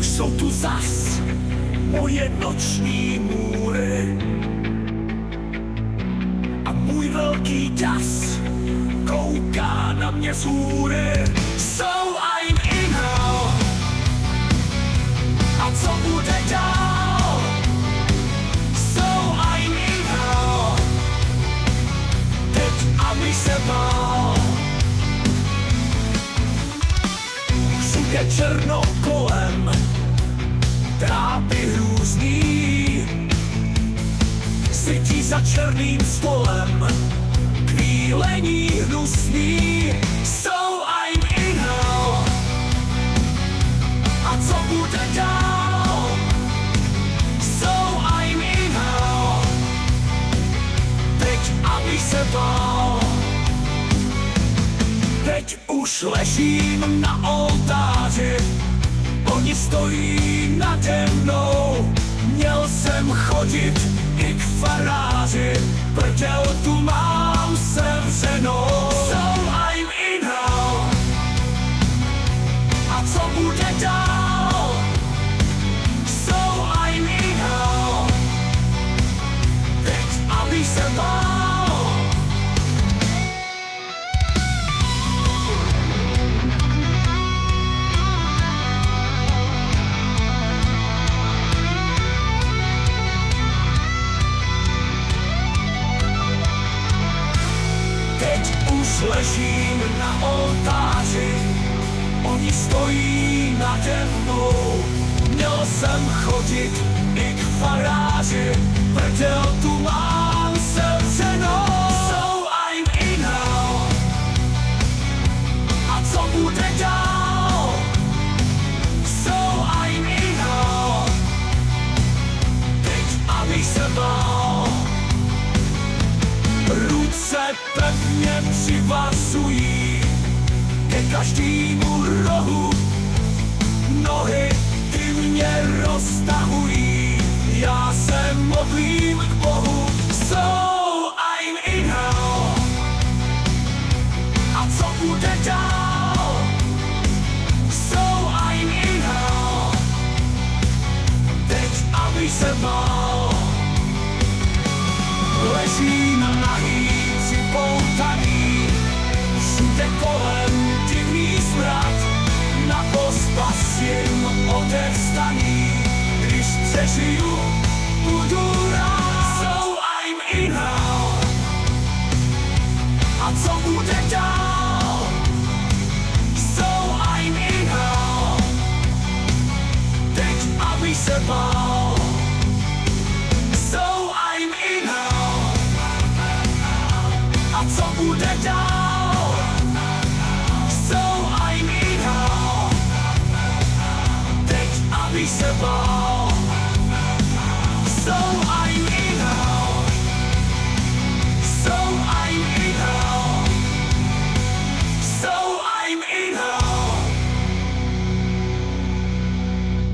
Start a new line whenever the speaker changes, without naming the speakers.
Jsou tu zas moje noční můry a můj velký das kouká na mě z hůry. So I'm in hell. A co bude dál? So I'm in hell. Teď aby se bál. Všude černo kolem, trápy hrůzný, sytí za černým stolem, kvílení hnusný. So I'm in hell. A co bude dál? So I'm in hell. Teď aby se bál. Teď už ležím na oltáři, oni stojí nade mnou. Měl jsem chodit i k faráři, prdel tu mám sevřenou. So I'm in hell. A co bude dál? So I'm in hell. Teď aby se bál. Ležím na oltáři, oni stojí nade mnou. Měl jsem chodit i k faráři, prdel tu mám sevřenou. So I'm in hell. A co bude dál? So I'm in hell. Teď aby se bál. Ruce pevně přivazují ke každému rohu, nohy ty mě roztahují, já se modlím k Bohu. So I'm in hell. A co bude dál? So I'm in hell. Teď aby se bál. Ležím nahý, připoutaný, všude kolem divný smrad, na pospas jim odevzdaný, když přežiju, budu rád. So I'm in hell. A co bude dál? So I'm in hell. Teď aby se bál. So I'm in hell. A co bude dál? So I'm in hell. Teď aby se bál.